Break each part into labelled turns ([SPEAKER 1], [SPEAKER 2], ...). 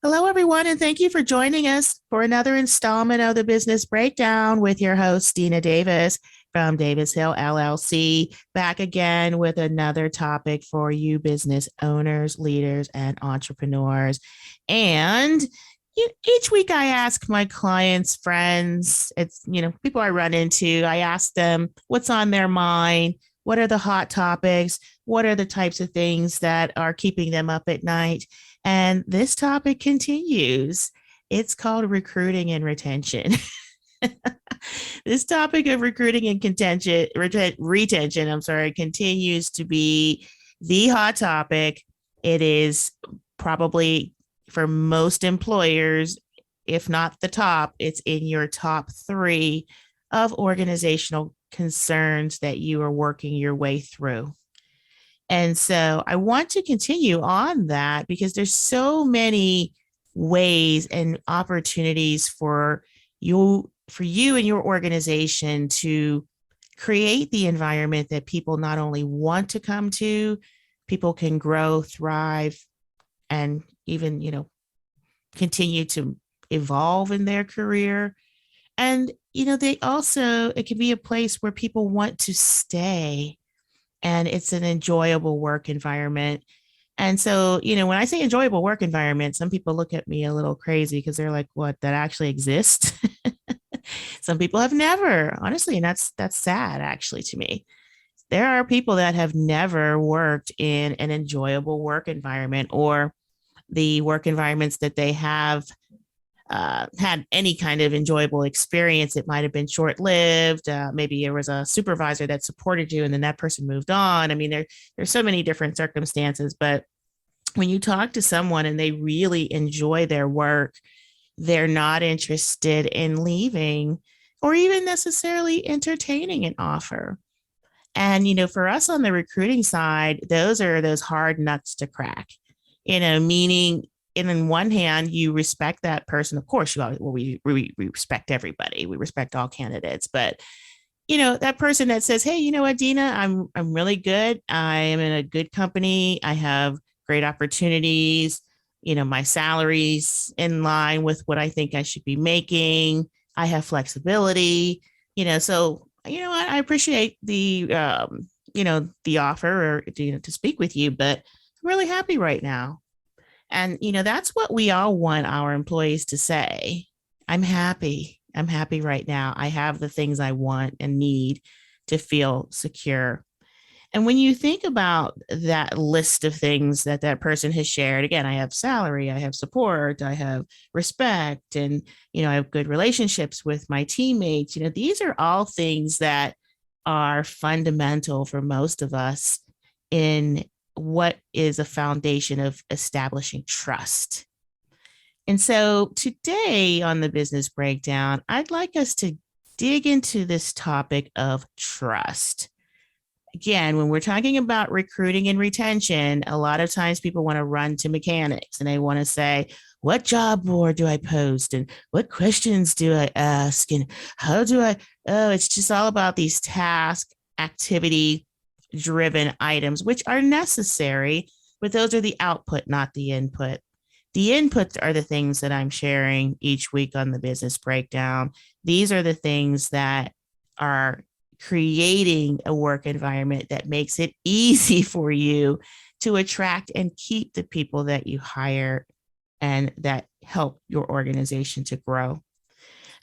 [SPEAKER 1] Hello, everyone, and thank you for joining us for another installment of the Business Breakdown with your host, Dina Davis from Davis Hill LLC, back again with another topic for you business owners, leaders, and entrepreneurs. And each week I ask my clients, friends, people I run into, I ask them what's on their mind, what are the hot topics, what are the types of things that are keeping them up at night. And this topic continues. It's called recruiting and retention. This topic of recruiting and retention, I'm sorry, continues to be the hot topic. It is probably for most employers, if not the top, it's in your top three of organizational concerns that you are working your way through. And so I want to continue on that because there's so many ways and opportunities for you and your organization to create the environment that people not only want to come to, people can grow, thrive, and even, continue to evolve in their career. And, they also, it can be a place where people want to stay and it's an enjoyable work environment. And so, when I say enjoyable work environment, some people look at me a little crazy because they're like, what, that actually exists? Some people have never, honestly, and that's sad actually to me. There are people that have never worked in an enjoyable work environment, or the work environments that they have had any kind of enjoyable experience. It might have been short lived. Maybe there was a supervisor that supported you and then that person moved on. I mean, there's so many different circumstances, but when you talk to someone and they really enjoy their work, they're not interested in leaving or even necessarily entertaining an offer. And, for us on the recruiting side, those are those hard nuts to crack, meaning in one hand, you respect that person. Of course, we respect everybody. We respect all candidates. But, that person that says, hey, you know what, Dina, I'm really good. I am in a good company. I have great opportunities. My salary's in line with what I think I should be making. I have flexibility, so what, I appreciate the offer or to speak with you, but I'm really happy right now. And, that's what we all want our employees to say. I'm happy. I'm happy right now. I have the things I want and need to feel secure. And when you think about that list of things that that person has shared, again, I have salary, I have support, I have respect, and, I have good relationships with my teammates. These are all things that are fundamental for most of us in what is a foundation of establishing trust. And so today on the business breakdown, I'd like us to dig into this topic of trust. Again, when we're talking about recruiting and retention, a lot of times people want to run to mechanics and they want to say, what job board do I post? And what questions do I ask? And how do oh, it's just all about these task activity driven items, which are necessary, but those are the output, not the input. The inputs are the things that I'm sharing each week on the business breakdown. These are the things that are creating a work environment that makes it easy for you to attract and keep the people that you hire and that help your organization to grow.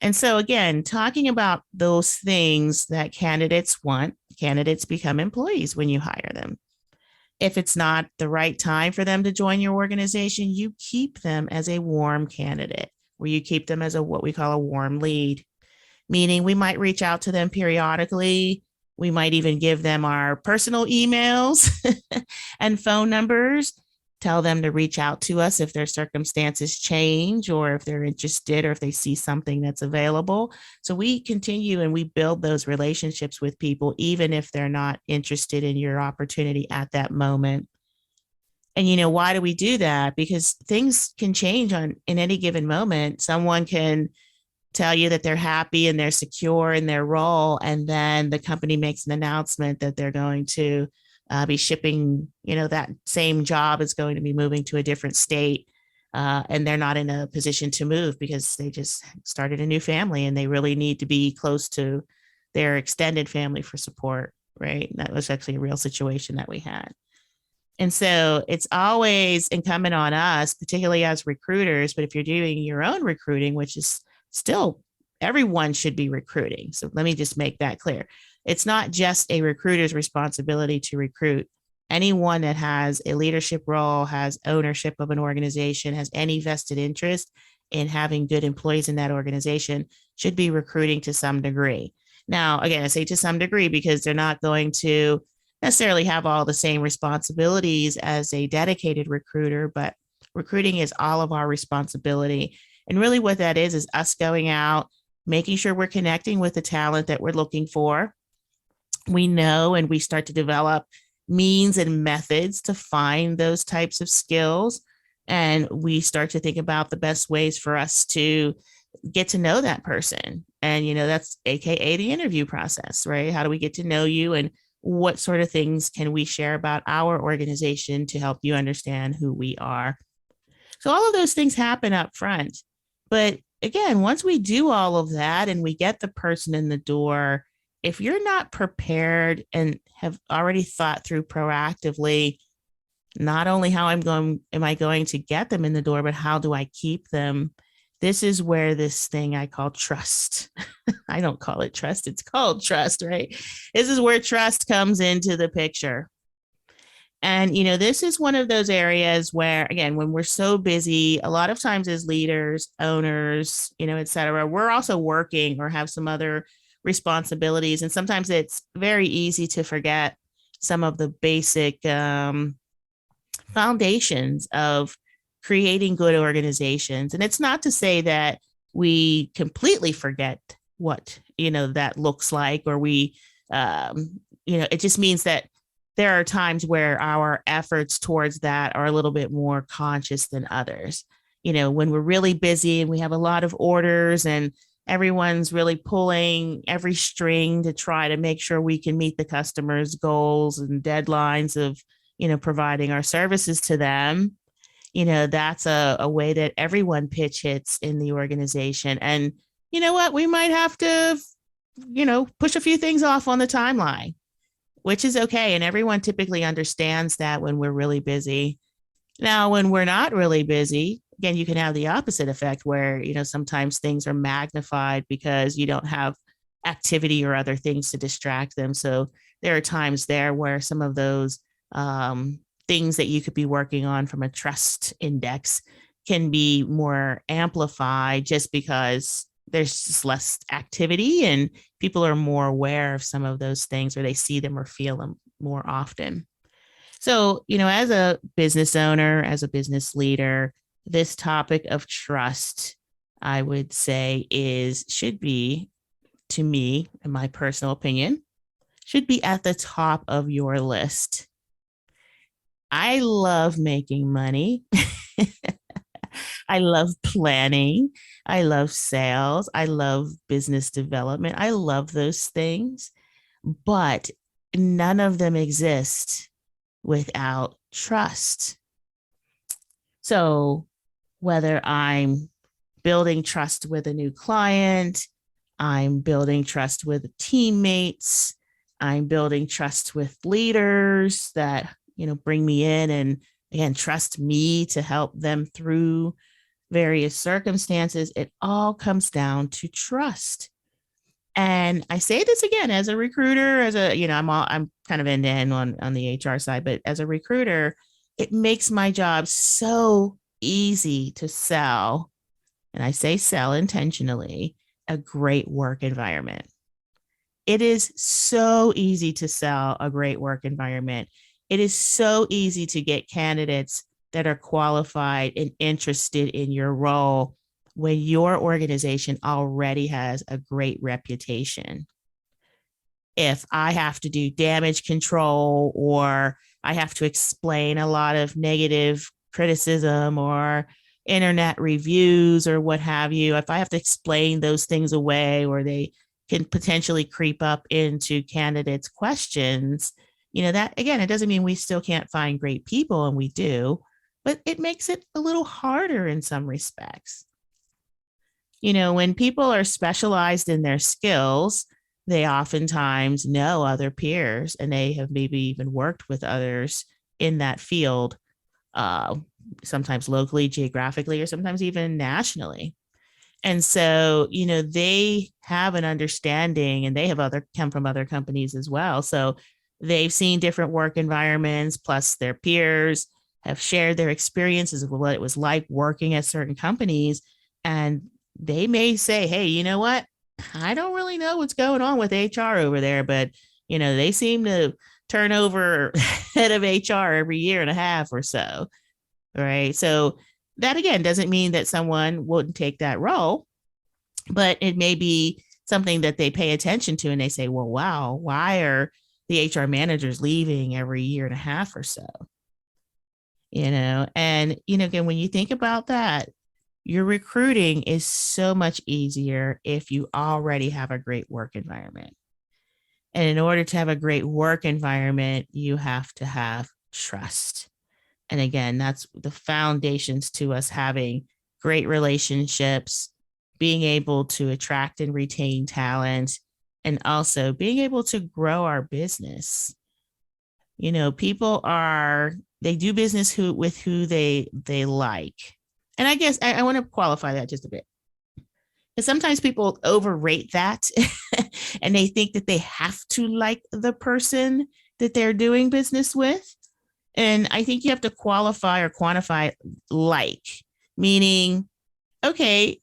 [SPEAKER 1] And so, again, talking about those things that candidates want, candidates become employees when you hire them. If it's not the right time for them to join your organization, you keep them as a warm candidate, where you keep them as what we call a warm lead, meaning we might reach out to them periodically. We might even give them our personal emails and phone numbers, tell them to reach out to us if their circumstances change or if they're interested or if they see something that's available. So we continue and we build those relationships with people, even if they're not interested in your opportunity at that moment. And why do we do that? Because things can change in any given moment. Someone can tell you that they're happy and they're secure in their role, and then the company makes an announcement that they're going to be shipping, that same job is going to be moving to a different state. and they're not in a position to move because they just started a new family and they really need to be close to their extended family for support, right? That was actually a real situation that we had. And so it's always incumbent on us, particularly as recruiters, but if you're doing your own recruiting, which is still everyone should be recruiting. So let me just make that clear. It's not just a recruiter's responsibility to recruit. Anyone that has a leadership role, has ownership of an organization, has any vested interest in having good employees in that organization should be recruiting to some degree. Now, again, I say to some degree because they're not going to necessarily have all the same responsibilities as a dedicated recruiter, but recruiting is all of our responsibility. And really, what that is us going out, making sure we're connecting with the talent that we're looking for. We know and we start to develop means and methods to find those types of skills. And we start to think about the best ways for us to get to know that person. And, that's AKA the interview process, right? How do we get to know you and what sort of things can we share about our organization to help you understand who we are? So all of those things happen up front. But again, once we do all of that and we get the person in the door, if you're not prepared and have already thought through proactively, not only am I going to get them in the door, but how do I keep them? This is where this thing I call trust. I don't call it trust. It's called trust, right? This is where trust comes into the picture. And, this is one of those areas where, again, when we're so busy, a lot of times as leaders, owners, et cetera, we're also working or have some other responsibilities. And sometimes it's very easy to forget some of the basic foundations of creating good organizations. And it's not to say that we completely forget what, that looks like, or it just means that there are times where our efforts towards that are a little bit more conscious than others. When we're really busy and we have a lot of orders and everyone's really pulling every string to try to make sure we can meet the customer's goals and deadlines of, providing our services to them, that's a way that everyone pitch hits in the organization. And you know what? We might have to, push a few things off on the timeline, which is okay. And everyone typically understands that when we're really busy. Now, when we're not really busy, again, you can have the opposite effect where, sometimes things are magnified because you don't have activity or other things to distract them. So there are times there where some of those things that you could be working on from a trust index can be more amplified just because there's just less activity and people are more aware of some of those things, or they see them or feel them more often. So, as a business owner, as a business leader, this topic of trust, I would say should be, to me, in my personal opinion, should be at the top of your list. I love making money. I love planning. I love sales. I love business development. I love those things, but none of them exist without trust. So whether I'm building trust with a new client, I'm building trust with teammates, I'm building trust with leaders that, bring me in and again, trust me to help them through various circumstances. It all comes down to trust. And I say this again as a recruiter, I'm kind of end to end on the HR side, but as a recruiter, it makes my job so easy to sell. And I say sell intentionally, a great work environment. It is so easy to sell a great work environment. It is so easy to get candidates that are qualified and interested in your role when your organization already has a great reputation. If I have to do damage control or I have to explain a lot of negative criticism or internet reviews or what have you, if I have to explain those things away or they can potentially creep up into candidates' questions, that again, it doesn't mean we still can't find great people, and we do, but it makes it a little harder in some respects. When people are specialized in their skills, they oftentimes know other peers and they have maybe even worked with others in that field, uh, sometimes locally, geographically, or sometimes even nationally. And so, they have an understanding and they have other come from other companies as well. So they've seen different work environments, plus their peers have shared their experiences of what it was like working at certain companies. And they may say, hey, you know what? I don't really know what's going on with HR over there, but they seem to turn over head of HR every year and a half or so. Right. So that again doesn't mean that someone wouldn't take that role, but it may be something that they pay attention to and they say, well, wow, why are the HR managers leaving every year and a half or so? And, again, when you think about that, your recruiting is so much easier if you already have a great work environment. And in order to have a great work environment, you have to have trust. And again, that's the foundations to us having great relationships, being able to attract and retain talent, and also being able to grow our business. People they do business with who they like. And I guess I want to qualify that just a bit. Because sometimes people overrate that and they think that they have to like the person that they're doing business with. And I think you have to qualify or quantify like, meaning, okay,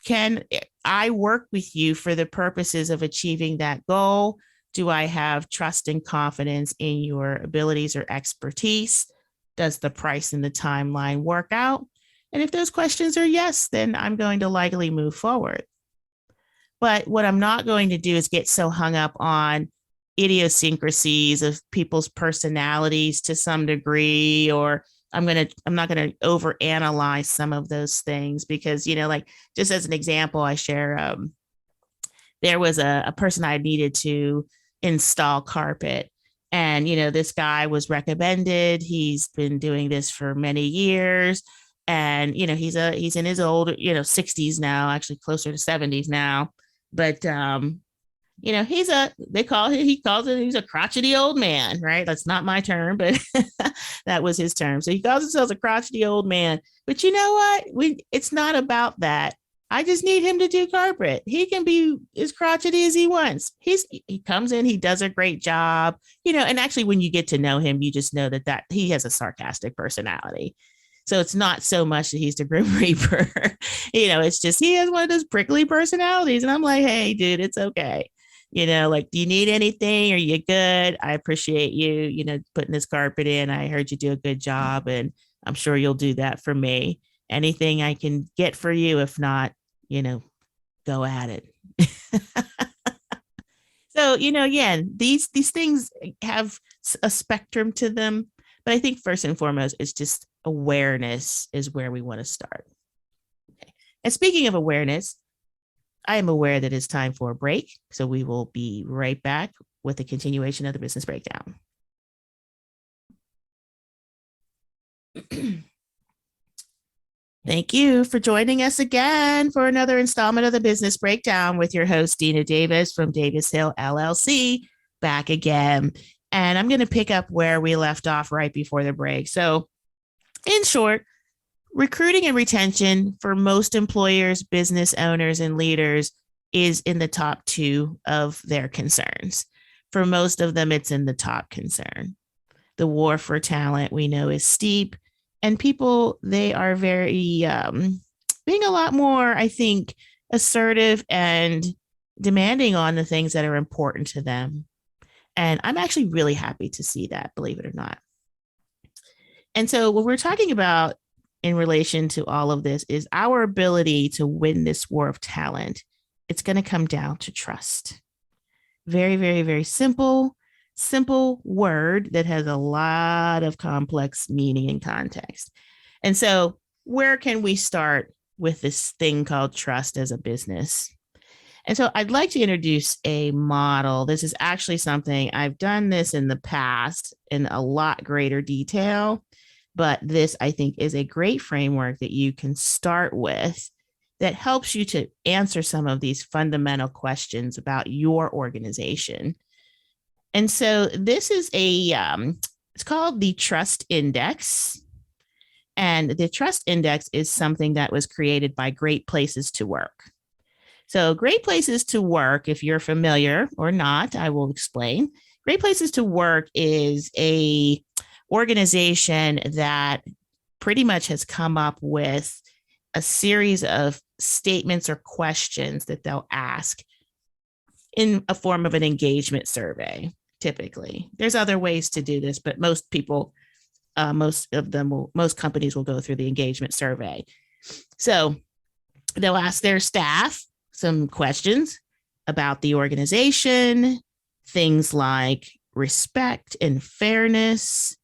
[SPEAKER 1] can I work with you for the purposes of achieving that goal? Do I have trust and confidence in your abilities or expertise? Does the price and the timeline work out? And if those questions are yes, then I'm going to likely move forward. But what I'm not going to do is get so hung up on idiosyncrasies of people's personalities to some degree, or I'm not gonna overanalyze some of those things because like just as an example, I share there was a person I needed to install carpet. And this guy was recommended. He's been doing this for many years, and he's in his old 60s now, actually closer to 70s now. But he calls it, he's a crotchety old man, right? That's not my term, but that was his term. So he calls himself a crotchety old man. But you know what? It's not about that. I just need him to do carpet. He can be as crotchety as he wants. He comes in, he does a great job, and actually when you get to know him, you just know that he has a sarcastic personality. So it's not so much that he's the Grim Reaper. It's just he has one of those prickly personalities. And I'm like, hey, dude, it's okay. Like, do you need anything? Are you good? I appreciate you, putting this carpet in. I heard you do a good job, and I'm sure you'll do that for me. Anything I can get for you, if not, go at it. So, again, these things have a spectrum to them, but I think first and foremost, it's just awareness is where we want to start. Okay. And speaking of awareness, I am aware that it's time for a break, so we will be right back with the continuation of the business breakdown. Thank you for joining us again for another installment of the Business Breakdown with your host, Dina Davis from Davis Hill LLC, back again. And I'm going to pick up where we left off right before the break. So, in short, recruiting and retention for most employers, business owners, and leaders is in the top two of their concerns. For most of them, it's in the top concern. The war for talent, we know, is steep, and people, they are very being a lot more, I think, assertive and demanding on the things that are important to them. And I'm actually really happy to see that, believe it or not. And so what we're talking about in relation to all of this is our ability to win this war of talent. It's going to come down to trust. Very, very, very simple word that has a lot of complex meaning and context. And so where can we start with this thing called trust as a business? And so I'd like to introduce a model. This is actually something I've done this in the past in a lot greater detail, But this, I think, is a great framework that you can start with that helps you to answer some of these fundamental questions about your organization. And so this is it's called the Trust Index. And the Trust Index is something that was created by Great Places to Work. So, Great Places to Work, if you're familiar or not, I will explain. Great Places to Work is a organization that pretty much has come up with a series of statements or questions that they'll ask in a form of an engagement survey. Typically, there's other ways to do this, but most people, most companies will go through the engagement survey. So they'll ask their staff some questions about the organization, things like respect and fairness,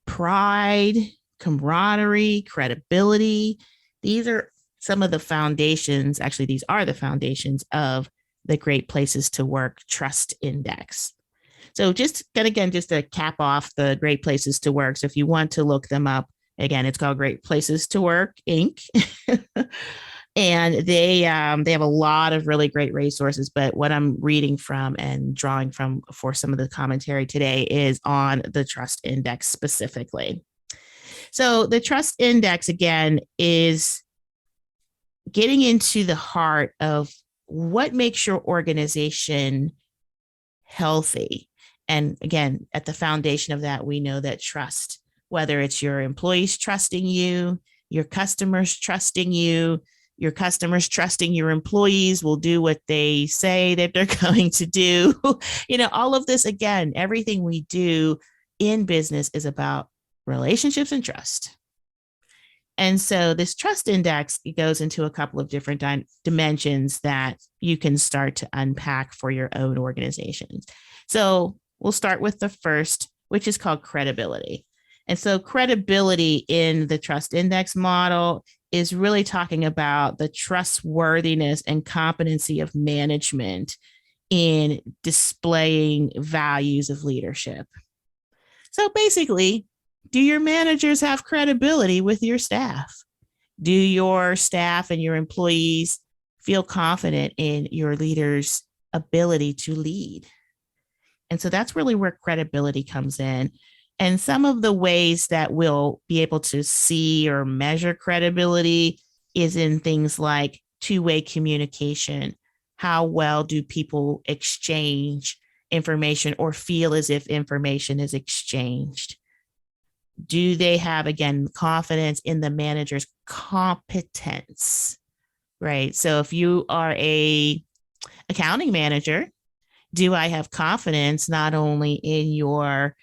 [SPEAKER 1] pride, camaraderie, credibility. These are some of the foundations. Actually, these are the foundations of the Great Places to Work Trust Index. So just again, just to cap off the Great Places to Work. So if you want to look them up, again, it's called Great Places to Work Inc. And they have a lot of really great resources. But what I'm reading from and drawing from for some of the commentary today is on the Trust Index specifically. So the Trust Index, again, is getting into the heart of what makes your organization healthy. And again, at the foundation of that, we know that trust, whether it's your employees trusting you, your customers trusting you, your customers trusting your employees will do what they say that they're going to do. All of this, again, everything we do in business is about relationships and trust. And so this trust index, it goes into a couple of different dimensions that you can start to unpack for your own organizations. So we'll start with the first, which is called credibility. And so credibility in the trust index model is really talking about the trustworthiness and competency of management in displaying values of leadership. So basically, do your managers have credibility with your staff? Do your staff and your employees feel confident in your leader's ability to lead? And so that's really where credibility comes in. And some of the ways that we'll be able to see or measure credibility is in things like two-way communication. How well do people exchange information or feel as if information is exchanged? Do they have, again, confidence in the manager's competence, right? So if you are a accounting manager, do I have confidence not only in your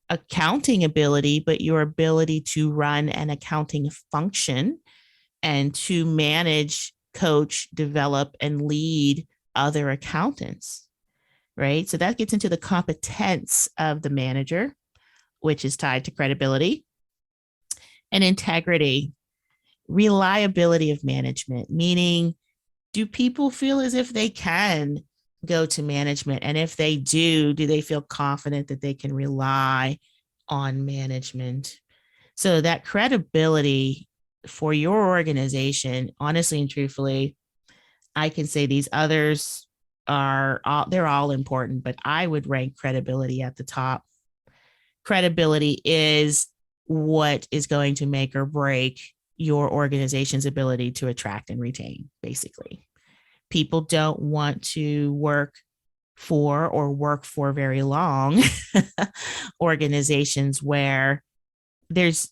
[SPEAKER 1] accounting ability, but your ability to run an accounting function and to manage, coach, develop, and lead other accountants, right? So that gets into the competence of the manager, which is tied to credibility and integrity, reliability of management, meaning do people feel as if they can go to management? And if they do they feel confident that they can rely on management? So that credibility for your organization, honestly and truthfully, I can say these others they're all important, but I would rank credibility at the top. Credibility is what is going to make or break your organization's ability to attract and retain, basically. People don't want to work for very long organizations where there's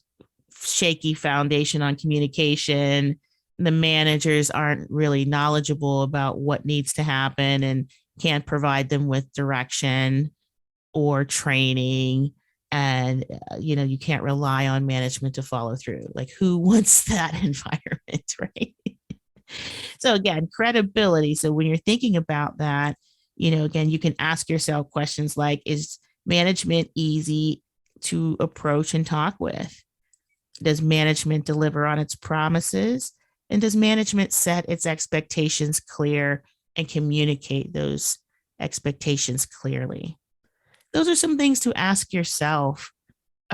[SPEAKER 1] shaky foundation on communication. The managers aren't really knowledgeable about what needs to happen and can't provide them with direction or training. And, you can't rely on management to follow through. Like, who wants that environment, right? So again, credibility. So when you're thinking about that, again, you can ask yourself questions like, is management easy to approach and talk with? Does management deliver on its promises? And does management set its expectations clear and communicate those expectations clearly? Those are some things to ask yourself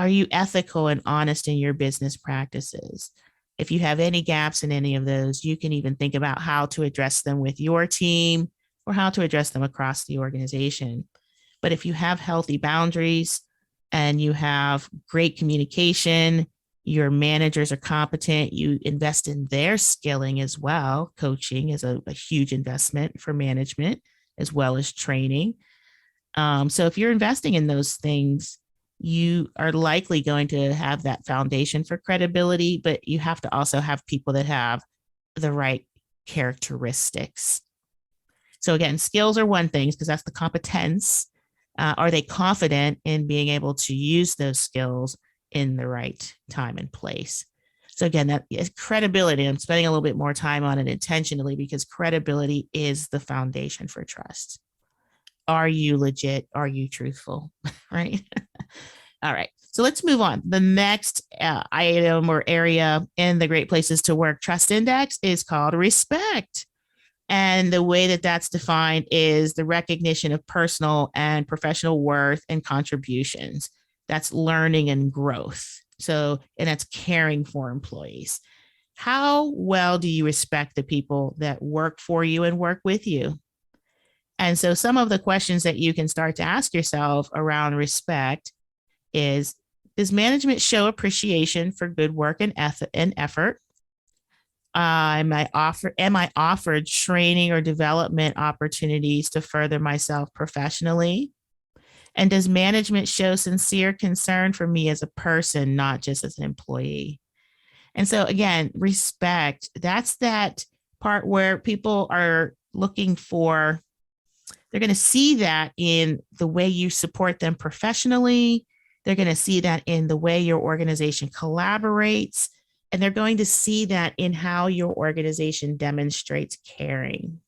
[SPEAKER 1] Are you ethical and honest in your business practices? If you have any gaps in any of those, you can even think about how to address them with your team or how to address them across the organization. But if you have healthy boundaries and you have great communication, your managers are competent, you invest in their skilling as well. Coaching is a huge investment for management as well as training. So if you're investing in those things, you are likely going to have that foundation for credibility, but you have to also have people that have the right characteristics. So again, skills are one thing because that's the competence. Are they confident in being able to use those skills in the right time and place? So again, that is credibility. I'm spending a little bit more time on it intentionally because credibility is the foundation for trust. Are you legit? Are you truthful? Right? All right. So let's move on. The next item or area in the Great Places to Work Trust Index is called respect. And the way that that's defined is the recognition of personal and professional worth and contributions. That's learning and growth. So, and that's caring for employees. How well do you respect the people that work for you and work with you? And so, some of the questions that you can start to ask yourself around respect is, does management show appreciation for good work and effort? Am I offered training or development opportunities to further myself professionally? And does management show sincere concern for me as a person, not just as an employee? And so again, respect, that's that part where people are looking for, they're going to see that in the way you support them professionally. They're going to see that in the way your organization collaborates. And they're going to see that in how your organization demonstrates caring.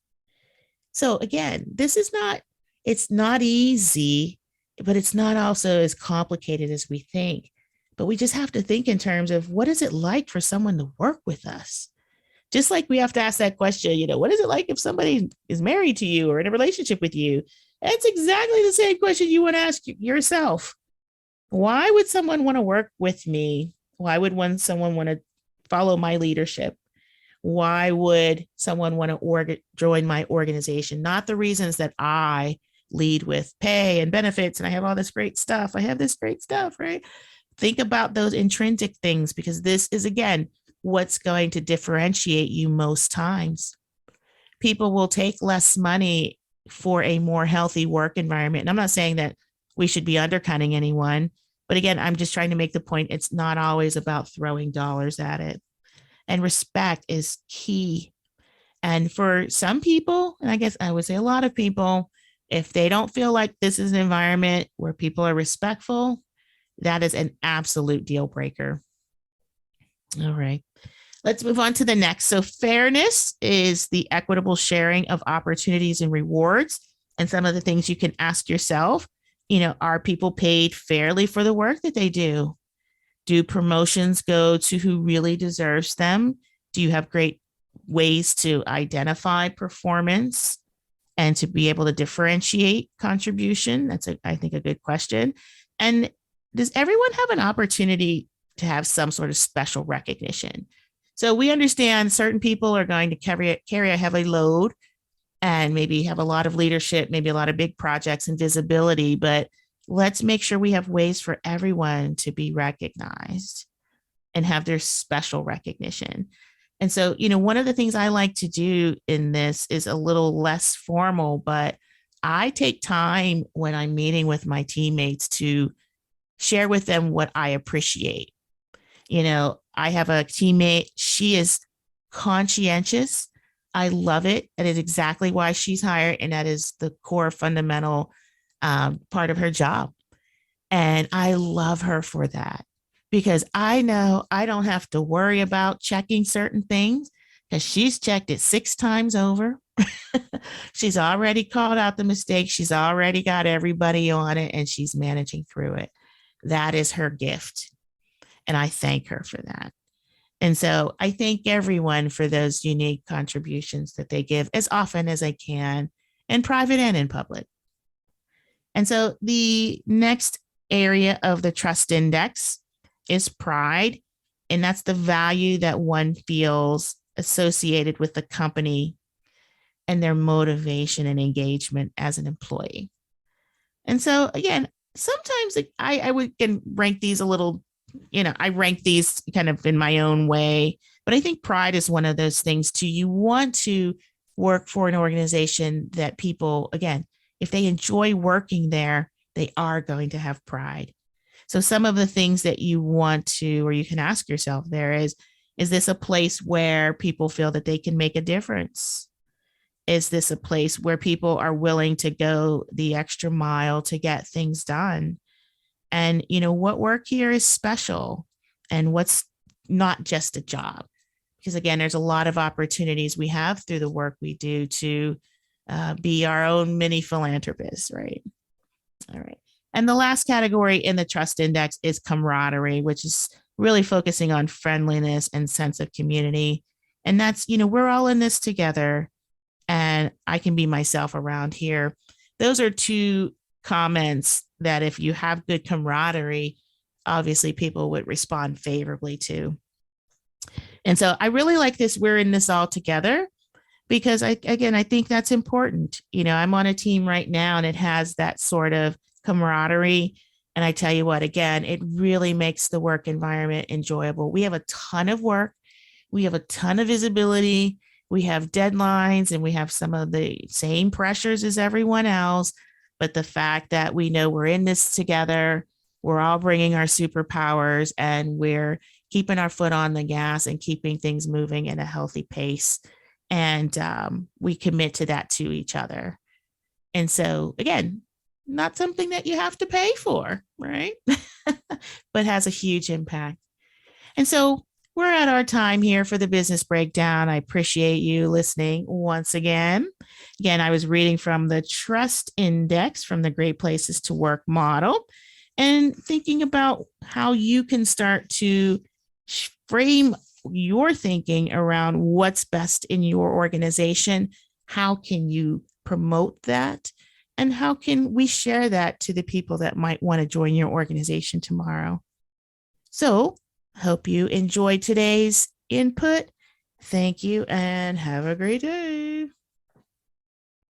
[SPEAKER 1] So again, it's not easy, but it's not also as complicated as we think. But we just have to think in terms of what is it like for someone to work with us? Just like we have to ask that question, what is it like if somebody is married to you or in a relationship with you? It's exactly the same question you want to ask yourself. Why would someone want to work with me? Why would someone want to follow my leadership? Why would someone want to join my organization? Not the reasons that I lead with pay and benefits and I have all this great stuff. I have this great stuff, right? Think about those intrinsic things because this is, again, what's going to differentiate you most times. People will take less money for a more healthy work environment. And I'm not saying that we should be undercutting anyone, but again, I'm just trying to make the point it's not always about throwing dollars at it. And respect is key. And for some people, and I guess I would say a lot of people, if they don't feel like this is an environment where people are respectful, that is an absolute deal breaker. All right. Let's move on to the next. So, fairness is the equitable sharing of opportunities and rewards. And some of the things you can ask yourself, are people paid fairly for the work that they do? Do promotions go to who really deserves them? Do you have great ways to identify performance and to be able to differentiate contribution? That's, I think, a good question. And does everyone have an opportunity to have some sort of special recognition? So we understand certain people are going to carry a heavy load and maybe have a lot of leadership, maybe a lot of big projects and visibility, but let's make sure we have ways for everyone to be recognized and have their special recognition. And so, one of the things I like to do in this is a little less formal, but I take time when I'm meeting with my teammates to share with them what I appreciate. I have a teammate, she is conscientious. I love it. That is exactly why she's hired. And that is the core fundamental part of her job. And I love her for that because I know I don't have to worry about checking certain things because she's checked it 6 times over. She's already called out the mistakes. She's already got everybody on it and she's managing through it. That is her gift. And I thank her for that. And so I thank everyone for those unique contributions that they give as often as I can, in private and in public. And so the next area of the trust index is pride, and that's the value that one feels associated with the company and their motivation and engagement as an employee. And so, again, sometimes I would can rank these a little, I rank these kind of in my own way, but I think pride is one of those things too. You want to work for an organization that people, again, if they enjoy working there, they are going to have pride. So some of the things that you want to, or you can ask yourself there is this a place where people feel that they can make a difference? Is this a place where people are willing to go the extra mile to get things done? And, what work here is special and what's not just a job. Because again, there's a lot of opportunities we have through the work we do to be our own mini philanthropists, right? All right. And the last category in the trust index is camaraderie, which is really focusing on friendliness and sense of community. And that's, we're all in this together and I can be myself around here. Those are two comments that if you have good camaraderie, obviously people would respond favorably to. And so I really like this. We're in this all together because I think that's important. I'm on a team right now and it has that sort of camaraderie. And I tell you what, again, it really makes the work environment enjoyable. We have a ton of work. We have a ton of visibility. We have deadlines and we have some of the same pressures as everyone else. But the fact that we know we're in this together, we're all bringing our superpowers and we're keeping our foot on the gas and keeping things moving at a healthy pace. And we commit to that to each other. And so, again, not something that you have to pay for, right? But has a huge impact. And so we're at our time here for the business breakdown. I appreciate you listening once again. Again, I was reading from the Trust Index from the Great Places to Work model and thinking about how you can start to frame your thinking around what's best in your organization. How can you promote that? And how can we share that to the people that might want to join your organization tomorrow? So, hope you enjoyed today's input. Thank you and have a great day.